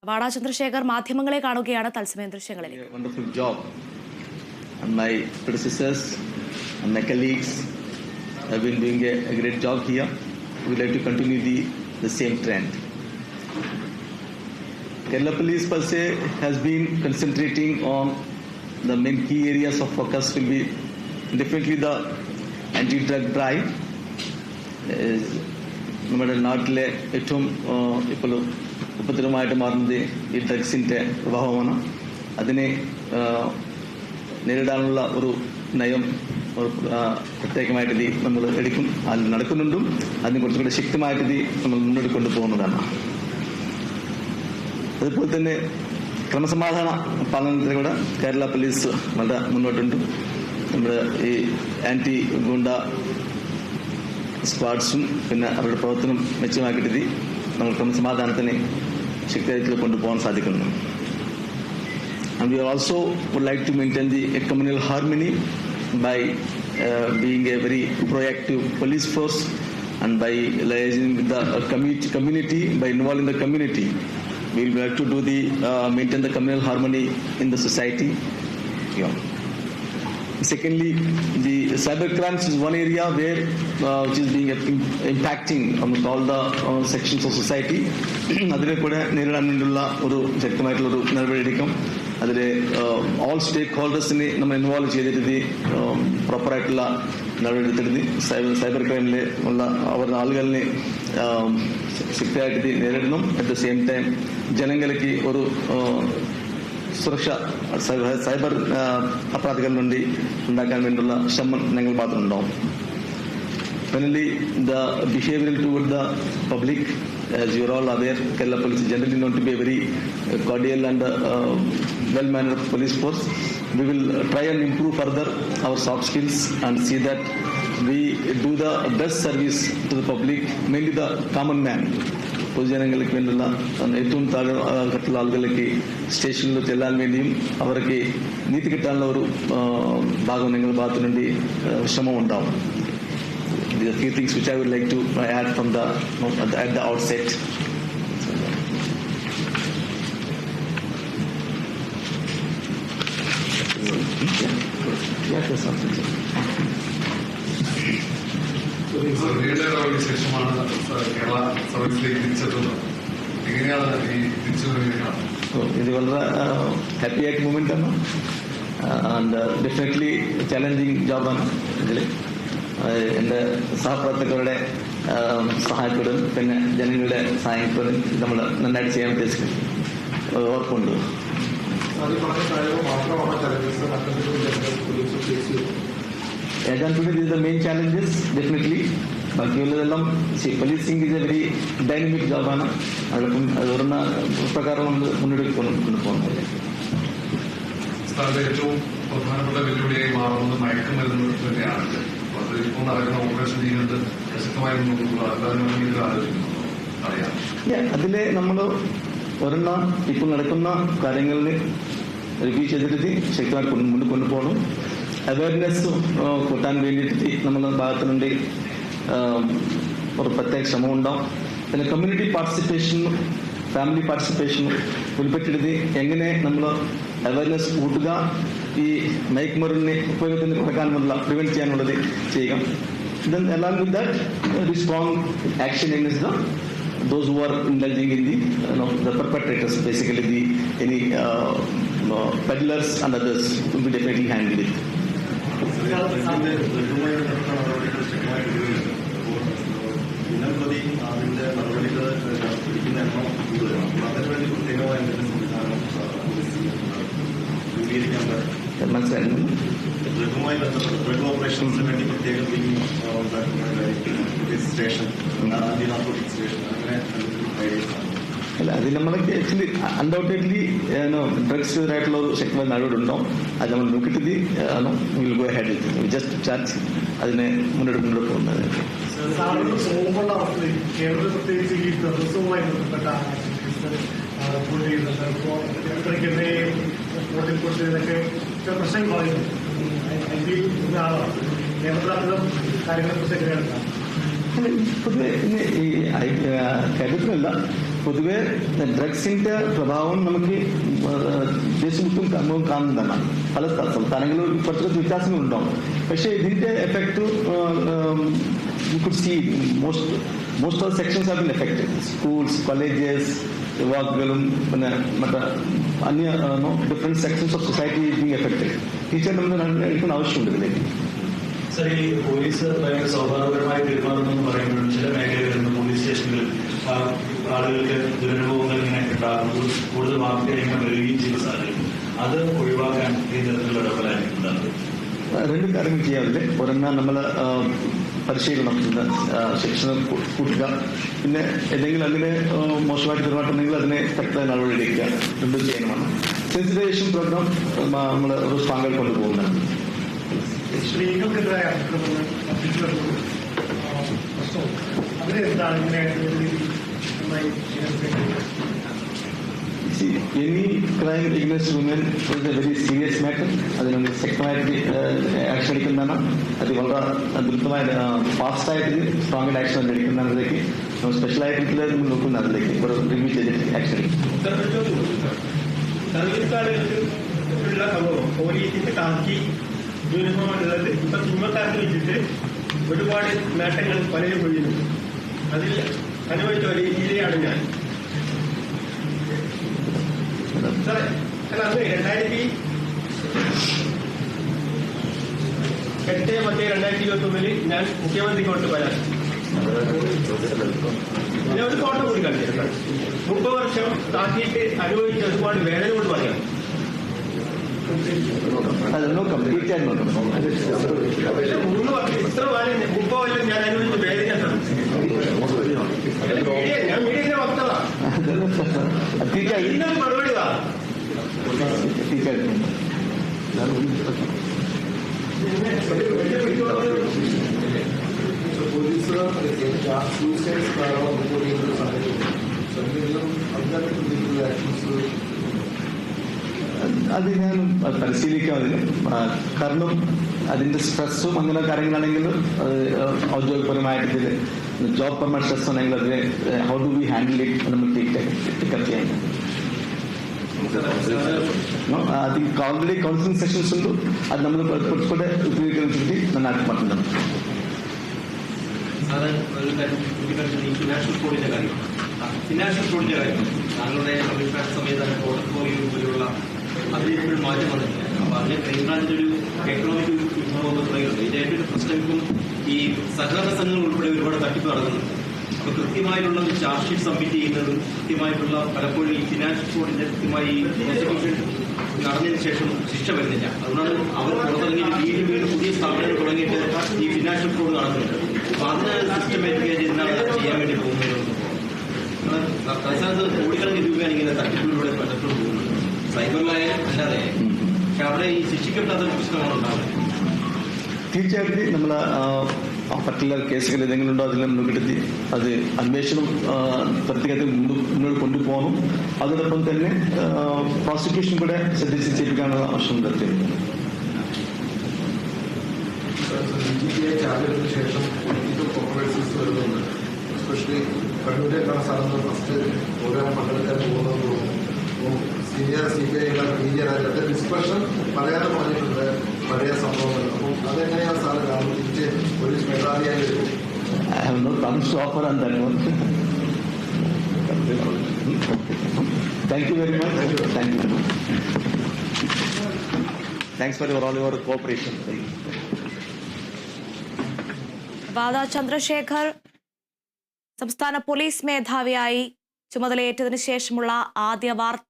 വാടാ ചന്ദ്രശേഖർ മാധ്യമങ്ങളെ കാണുകയാണ് തത്സമയ ദൃശ്യങ്ങളിൽ. Wonderful job, and my predecessors and my colleagues have been doing a great job here. We would like to continue the same trend. Kerala Police per se has been concentrating on the main key areas of focus will be definitely the anti-drug drive. നമ്മുടെ നാട്ടിലെ ഏറ്റവും ഇപ്പോൾ ഉപദ്രവമായിട്ട് മാറുന്നത് ഈ ഡ്രഗ്സിൻ്റെ പ്രഭാവമാണ്. അതിനെ നേരിടാനുള്ള ഒരു നയം പ്രത്യേകമായിട്ട് ഇത് നമ്മൾ എടുക്കും, അതിൽ നടക്കുന്നുണ്ടും അതിനെ കുറച്ചുകൂടെ ശക്തമായിട്ട് ഇത് നമ്മൾ മുന്നോട്ട് കൊണ്ടുപോകുന്നതാണ്. അതുപോലെ തന്നെ ക്രമസമാധാന പാലനത്തിലൂടെ കേരള പോലീസ് വളരെ മുന്നോട്ടുണ്ട്. നമ്മുടെ ഈ ആന്റി ഗുണ്ട സ്ക്വാഡ്സും പിന്നെ അവരുടെ പ്രവർത്തനം മെച്ചമാക്കിയിട്ട് നമ്മൾ ക്രമസമാധാനത്തിനെ ശക്തിയായിട്ട് കൊണ്ടുപോകാൻ സാധിക്കുന്നു. And we also would like to maintain the communal harmony by being a very proactive police force and by liaising with the community, by involving the community. We will like to do maintain the communal harmony in the society. Yeah. Secondly, the cyber crimes is one area where which is being impacting almost all the sections of society. അതിനെ കൂടെ നേരിടാനുള്ള ഒരു ശക്തമായിട്ടുള്ളൊരു നടപടിയെടുക്കും. അതിൽ all സ്റ്റേക്ക് ഹോൾഡേഴ്സിനെ നമ്മൾ involve ചെയ്തിട്ട് പ്രോപ്പറായിട്ടുള്ള നടപടിയെടുത്തിട്ട് cyber ക്രൈമിൽ ഉള്ള അവരുടെ ആളുകളെ ശക്തിയായിട്ട് നേരിടണം. അറ്റ് ദ സെയിം ടൈം ജനങ്ങൾക്ക് ഒരു സുരക്ഷ സൈബർ അപരാധികളിൽ നിന്ന് ഉണ്ടാക്കാൻ വേണ്ടിയുള്ള ശ്രമം ഞങ്ങൾ ഭാഗത്തുണ്ടാവും. Finally, the behavioral toward the public, as you are all aware, Kerala Police is generally known to be a very cordial and well-mannered police force. We will try and improve further our soft skills and see that we do the best service to the public, mainly the common man. പൊതുജനങ്ങൾക്ക് വേണ്ടിയുള്ള ഏറ്റവും താഴെഘട്ടമുള്ള ആളുകളിലേക്ക് സ്റ്റേഷനിൽ ചെല്ലാൻ വേണ്ടിയും അവർക്ക് നീതി കിട്ടാനുള്ള ഒരു ഭാഗം ഞങ്ങളുടെ ഭാഗത്തു വേണ്ടി ശ്രമം ഉണ്ടാവും. These are few things which I would like to add from at the outset. ഇത് വളരെ ഹാപ്പി ആയിട്ട് മൂമെന്റ് ആണ്. ആൻഡ് ഡെഫിനറ്റ്ലി ചാലഞ്ചിങ് ജോബാണ്. ഇതിൽ എൻ്റെ സഹപ്രവർത്തകരുടെ സഹായത്തോടും പിന്നെ ജനങ്ങളുടെ സഹായത്തോടും നമ്മൾ നന്നായിട്ട് ചെയ്യാൻ ഉദ്ദേശിക്കുന്നു. ഓർക്കുണ്ട്. Today these are the main challenges, definitely. ബാക്കിയുള്ളതെല്ലാം policing is a very dynamic ജോബാണ്. അതിപ്പം അതുകൊണ്ട പ്രകാരം നമ്മൾ മുന്നോട്ട് കൊണ്ടുപോകുന്നില്ല. ഏറ്റവും പ്രധാനപ്പെട്ട വെല്ലുവിളിയായി മാറുന്നത് മയക്കുമരുന്ന് തന്നെയാണ്. ഇപ്പോൾ നടക്കുന്ന ഓപ്പറേഷൻ ചെയ്യുന്നത് ശക്തമായി അറിയാം. അതില് നമ്മൾ ഒരെണ്ണം ഇപ്പോൾ നടക്കുന്ന കാര്യങ്ങളിൽ റിവ്യൂ ചെയ്തിട്ട് ശക്തമായി മുന്നിൽ കൊണ്ടുപോകണം. അവയർനെസ് കൂട്ടാൻ വേണ്ടിയിട്ട് നമ്മുടെ ഭാഗത്തുനിന്ന് ഒരു പ്രത്യേക ശ്രമം ഉണ്ടാവും. പിന്നെ കമ്മ്യൂണിറ്റി പാർട്ടിസിപ്പേഷനും ഫാമിലി പാർട്ടിസിപ്പേഷനും ഉൾപ്പെട്ടിട്ട് എങ്ങനെ നമ്മൾ അവയർനെസ് കൂട്ടുക, ഈ മയക്കുമരുന്നിനെ ഉപയോഗത്തിന് കുറയ്ക്കാനുള്ള പ്രിവെന്റ് ചെയ്യാനുള്ളത് ചെയ്യുക. Then along with that, very strong action against those who are indulging in the perpetrators, basically any peddlers and others will be definitely handled it. ഓപ്പറേഷൻസിന് വേണ്ടി പ്രത്യേകം സ്റ്റേഷൻ അല്ല, അത് നമ്മൾ ആക്ച്വലി അൺഡൗട്ടഡ്ലി ഡ്രഗ്സിനായിട്ടുള്ള ഒരു ശക്തമായ നടപടിയുണ്ടാവും. അത് നമ്മൾ നോക്കിയിട്ട് will go ahead with just charge അതിനെ മുന്നോട്ട് പോകുന്നത്. പ്രത്യേകിച്ച് ഈ ദിവസവുമായി ബന്ധപ്പെട്ട പ്രശ്നങ്ങൾ പറയുന്നു. ആളാണ് കേരളത്തിൽ അത്തരം കാര്യങ്ങളെക്കുറിച്ച് എങ്ങനെയാണ്? പൊതുവെ ഈ കേരളത്തിലല്ല, പൊതുവെ ഡ്രഗ്സിന്റെ പ്രഭാവം നമുക്ക് ദേശമൊട്ടും നമുക്ക് കാണുന്നതാണ്. പല സംസ്ഥാനങ്ങളിലും കുറച്ച് വ്യത്യാസങ്ങളുണ്ടാവും. പക്ഷേ ഇതിന്റെ effect most of the sections have been affected. Schools, colleges, യുവാക്കളും പിന്നെ മറ്റേ അന്യ different sections of society being affected. Teacher നമ്മൾ എടുക്കുന്ന ആവശ്യമുണ്ട് ഇതിലേക്ക്. സർ, ഈ പോലീസ് ഭയങ്കര സൗഹാർദ്ദപരമായി പെരുമാറുന്നു പറയുമ്പോഴും ചില മേഖലകളിൽ നിന്ന് പോലീസ് സ്റ്റേഷനുകളിൽ ആളുകൾക്ക് ദുരനുഭവങ്ങൾ ഇങ്ങനെ ഉണ്ടാകുമ്പോൾ കൂടുതൽ വാർത്തകൾ വരികയും ചെയ്യുന്ന സാഹചര്യം, അത് ഒഴിവാക്കാൻ ഈ തരത്തിലുള്ള ഇടപെടലുണ്ടാകും. രണ്ട് കാര്യങ്ങൾ ചെയ്യാറില്ലേ. ഒരെണ്ണം നമ്മൾ പരിശീലനം, ശിക്ഷണം കൂട്ടുക, പിന്നെ ഏതെങ്കിലും അങ്ങനെ മോശമായിട്ട് പെരുമാറ്റമുണ്ടെങ്കിൽ അതിനെ ശക്തമായ നടപടിയെടുക്കുക, രണ്ടും ചെയ്യണമാണ്. സെൻസിറ്റൈസേഷൻ പ്രോഗ്രാം നമ്മൾ ഒരു സ്ട്രോങ്ങായി കൊണ്ടുപോകുന്നതാണ്. സ്ത്രീകൾക്കെതിരായ ആക്രമണം പ്രശ്നവും അതിനെന്താണ് ഇങ്ങനെ Any crime against women is a very serious matter. അതിനൊന്ന് ശക്തമായിട്ട് ആക്ഷൻ എടുക്കുന്നതാണ്. അത് വളരെ ദ്രുതമായ ഫാസ്റ്റായിട്ട് സ്ട്രോങ് ആക്ഷൻ എടുക്കുന്നതിലേക്ക് നമ്മൾ സ്പെഷ്യലായിട്ട് നമ്മൾ നോക്കുന്ന അതിലേക്ക് ഒരു റിവ്യൂ ചെയ്തിട്ട് ആക്ഷൻ എടുക്കും. സർവീസുകാരുള്ള സംഭവം പോലീസിന്റെ കാക്കി യൂണിഫോമുള്ളത് ഇപ്പൊ സിനിമക്കാർക്ക് വെച്ചിട്ട് ഒരുപാട് നേട്ടങ്ങൾ പലരും കൊയ്യുന്നു. അതിൽ അനുഭവിച്ച ഒരു രീതിയിലാണ് ഞാൻ. സാറേ, അല്ല അന്ന് 2008-2021 ഞാൻ മുഖ്യമന്ത്രിക്ക് കൊണ്ട് വരാൻ ഞാൻ ഒരു ഫോട്ടോ കൂടി കണ്ടിരുന്നു. 30 വർഷം താക്കിയിട്ട് അനുഭവിച്ച ഒരുപാട് വേദന കൊണ്ട് പറയാം. അത് നോക്കാം, തീർച്ചയായും നോക്കാം. 3 വർഷം ഇത്ര കാലം 30 കൊല്ലം ഞാൻ അനുഭവിച്ച വേദന. ഞാൻ മീഡിയന്റെ വക്താവാ. ഇന്നും മറുപടി വാ. അത് ഞാൻ പരിശീലിക്കാതില്ല. കാരണം അതിന്റെ സ്ട്രെസ്സും അങ്ങനെ കാര്യങ്ങളാണെങ്കിൽ ഔദ്യോഗികപരമായിട്ട് ജോബ് പെർമനന്റ് സ്ട്രെസ് ആണെങ്കിൽ അതിനെ how do we handle it നമ്മൾ പിക്കപ്പ് ചെയ്യാൻ. అది ఆల్రెడీ కౌన్సిలింగ్ సెషన్స్ ఉండు, అది നമ്മൾ കുറച്ചുകൂടെ ഉപയോഗിക്കുന്നതിന് നന്നായിട്ട് പറ്റുന്നുണ്ട്. ഫിനാൻഷ്യൽ കോഡിന്റെ കാര്യം താങ്കളുടെ അഭിപ്രായ സമയത്ത് പോർട്ട്ഫോളിയോ പോലെയുള്ള അതിലെപ്പോഴും മാറ്റം വന്നിട്ടില്ല. അപ്പൊ അതിന് ക്രൈംബ്രാഞ്ചിന്റെ ഒരു എക്കണോമിക് വിഭാഗം തുടങ്ങിയിട്ടുണ്ട്. ഇതിന്റെ ഒരു പ്രശ്നം ഇപ്പം ഈ സഹകരണ സംഘങ്ങൾ ഉൾപ്പെടെ ഒരുപാട് തട്ടിപ്പ് നടക്കുന്നുണ്ട്. അപ്പൊ കൃത്യമായിട്ടുള്ള ഒരു ചാർജ് ഷീറ്റ് സബ്മിറ്റ് ചെയ്യുന്നതും കൃത്യമായിട്ടുള്ള പലപ്പോഴും ഈ ഫിനാൻഷ്യൽ കോഡിന്റെ കൃത്യമായി പ്രോസിക്യൂഷൻ നടന്നതിന് ശേഷം ശിക്ഷ വരുന്നില്ല. അതുകൊണ്ടാണ് അവർ പുറത്തിറങ്ങിയിട്ട് വീണ്ടും പുതിയ സ്ഥാപനങ്ങൾ തുടങ്ങിയിട്ട് ഈ ഫിനാൻഷ്യൽ കോഡ് നടക്കുന്നുണ്ട്. അപ്പൊ അതിന് സിസ്റ്റമാറ്റിക്കായിട്ട് എന്താണ് ചെയ്യാൻ വേണ്ടി പോകുന്നത്? തലസ്ഥാനത്ത് കോടിക്കണക്കിന് രൂപയാണ് ഇങ്ങനെ തട്ടിപ്പിലൂടെ പലപ്പോഴും പോകുന്നത്, സൈബറിലായാലും അല്ലാതെ. പക്ഷെ അവിടെ ഈ ശിക്ഷിക്കപ്പെടാത്ത പ്രശ്നമാണ് ഉണ്ടാകുന്നത്. തീർച്ചയായിട്ടും നമ്മൾ പർട്ടിക്കുലർ കേസുകൾ ഏതെങ്കിലും ഉണ്ടോ അതിൽ നമ്മൾ കിട്ടി അത് അന്വേഷണം പ്രത്യേകത്തിൽ മുന്നോട്ട് കൊണ്ടുപോകണം. അതോടൊപ്പം തന്നെ പ്രോസിക്യൂഷൻ കൂടെ ശ്രദ്ധിച്ചിരിക്കാനുള്ള ആവശ്യം തീർച്ചയായിട്ടും. ചാർജസിന് ശേഷം പൊളിറ്റിക്കൽ കോംപ്രമൈസസ് വരുന്നുണ്ട്. എസ്പെഷ്യലി കണ്ണൂരേക്കാണ് സാറിന് ഫസ്റ്റ് പ്രോഗ്രാം പങ്കെടുക്കാൻ പോകുന്നത് തോന്നുന്നു. സീനിയർ CBI സീനിയർ ആയിട്ട് ഡിസ്കഷൻ പറയാതെ പറഞ്ഞിട്ടുണ്ട് പഴയ സംഭവങ്ങൾ. അപ്പം അതെങ്ങനെയാണ് സാറ് കാണുന്നത്? തിരിച്ച് പോലീസ് മേധാവിയായി വരും. I have no comments to offer on that one. Thank you very much. Thank you. Thanks for all your cooperation. വാദ Chandrasekhar സംസ്ഥാന പോലീസ് മേധാവിയായി ചുമതലയേറ്റതിനു ശേഷമുള്ള ആദ്യ വാർത്ത